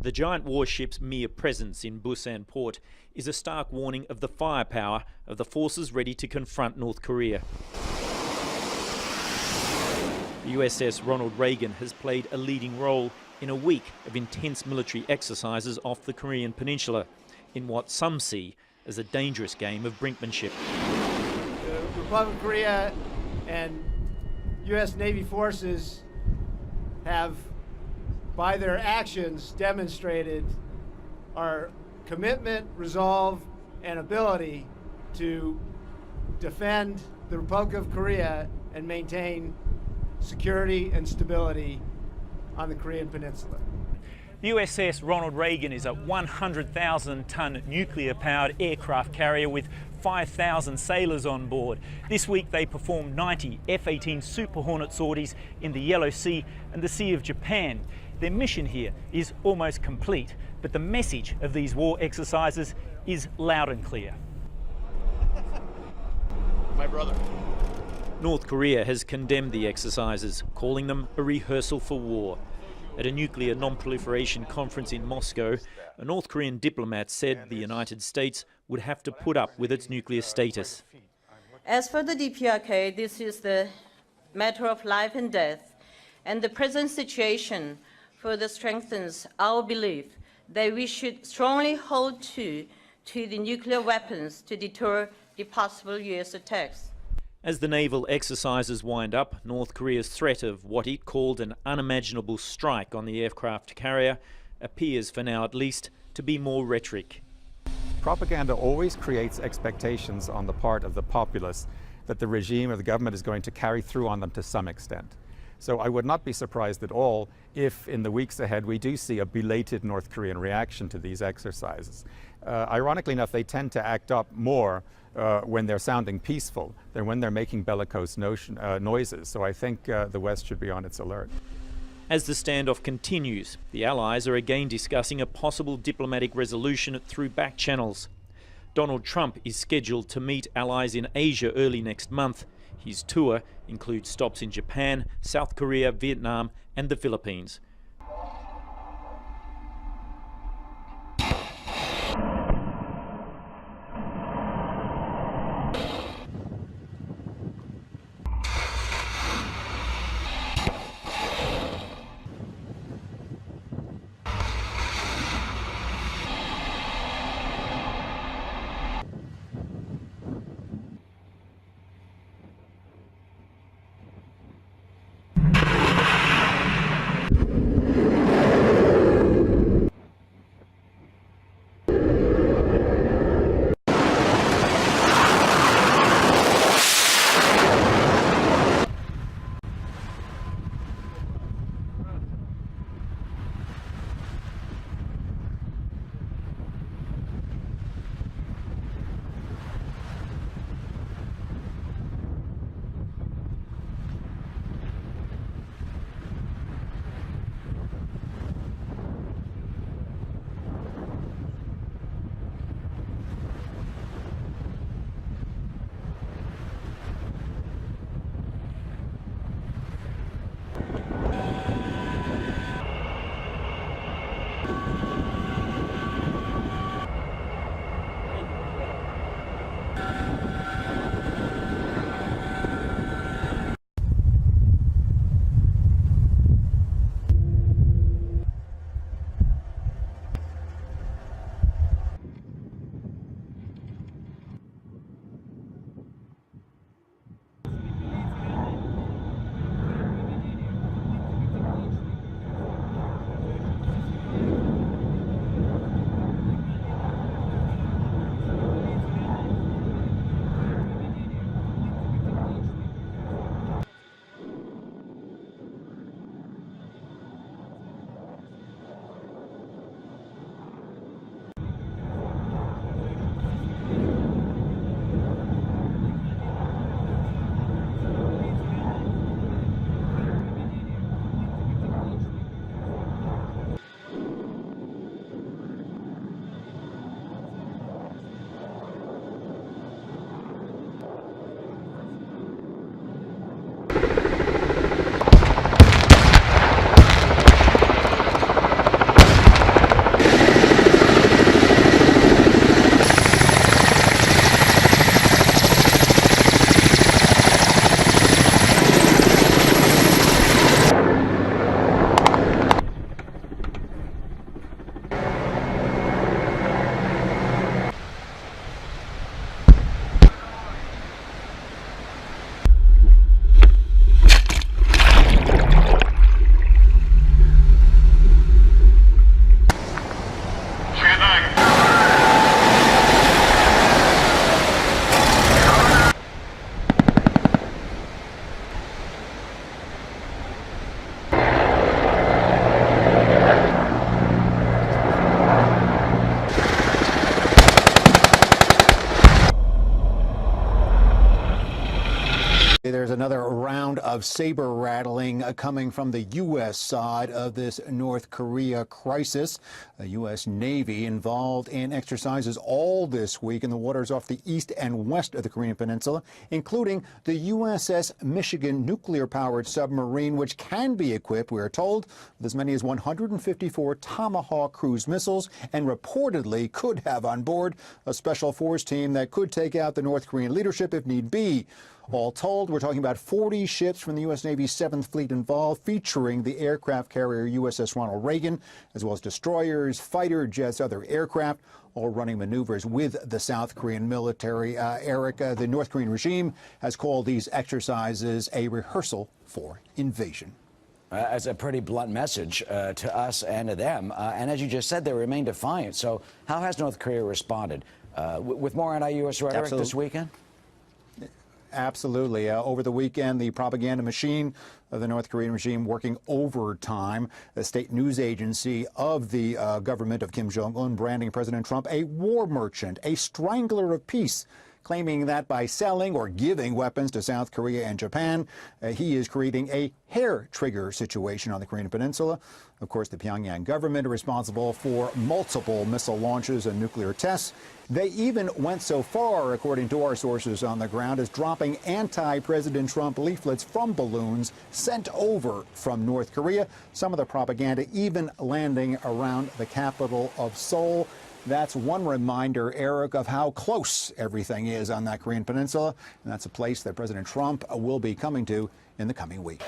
The giant warship's mere presence in Busan port is a stark warning of the firepower of the forces ready to confront North Korea. The USS Ronald Reagan has played a leading role in a week of intense military exercises off the Korean peninsula, in what some see as a dangerous game of brinkmanship. The Republic of Korea and U.S. Navy forces have, by their actions, demonstrated our commitment, resolve, and ability to defend the Republic of Korea and maintain security and stability on the Korean Peninsula. The USS Ronald Reagan is a 100,000-ton nuclear-powered aircraft carrier with 5,000 sailors on board. This week they performed 90 F-18 Super Hornet sorties in the Yellow Sea and the Sea of Japan. Their mission here is almost complete, but the message of these war exercises is loud and clear. My brother. North Korea has condemned the exercises, calling them a rehearsal for war. At a nuclear non-proliferation conference in Moscow, a North Korean diplomat said the United States would have to put up with its nuclear status. As for the DPRK, this is the matter of life and death, and the present situation further strengthens our belief that we should strongly hold to the nuclear weapons to deter the possible US attacks. As the naval exercises wind up, North Korea's threat of what it called an unimaginable strike on the aircraft carrier appears, for now at least, to be more rhetoric. Propaganda always creates expectations on the part of the populace that the regime or the government is going to carry through on them to some extent. So I would not be surprised at all if in the weeks ahead we do see a belated North Korean reaction to these exercises. Ironically enough, they tend to act up more when they're sounding peaceful than when they're making bellicose noises. So I think the West should be on its alert. As the standoff continues, the Allies are again discussing a possible diplomatic resolution through back channels. Donald Trump is scheduled to meet allies in Asia early next month. His tour includes stops in Japan, South Korea, Vietnam and the Philippines. There's another round of saber rattling coming from the U.S. side of this North Korea crisis. The U.S. Navy involved in exercises all this week in the waters off the east and west of the Korean Peninsula, including the USS Michigan nuclear-powered submarine, which can be equipped, we are told, with as many as 154 Tomahawk cruise missiles, and reportedly could have on board a special force team that could take out the North Korean leadership if need be. All told, we're talking about 40 ships from the U.S. Navy's 7th Fleet involved, featuring the aircraft carrier USS Ronald Reagan, as well as destroyers, fighter jets, other aircraft, all running maneuvers with the South Korean military. Eric, the North Korean regime has called these exercises a rehearsal for invasion. As a pretty blunt message to us and to them. And as you just said, they remain defiant. So how has North Korea responded? With more anti-U.S. rhetoric this weekend? Absolutely. Over the weekend, the propaganda machine of the North Korean regime working overtime. The state news agency of the government of Kim Jong-un branding President Trump a war merchant, a strangler of peace, claiming that by selling or giving weapons to South Korea and Japan, he is creating a hair trigger situation on the Korean Peninsula. Of course, the Pyongyang government are responsible for multiple missile launches and nuclear tests. They even went so far, according to our sources on the ground, as dropping anti-President Trump leaflets from balloons sent over from North Korea. Some of the propaganda even landing around the capital of Seoul. That's one reminder, Eric, of how close everything is on that Korean Peninsula. And that's a place that President Trump will be coming to in the coming week.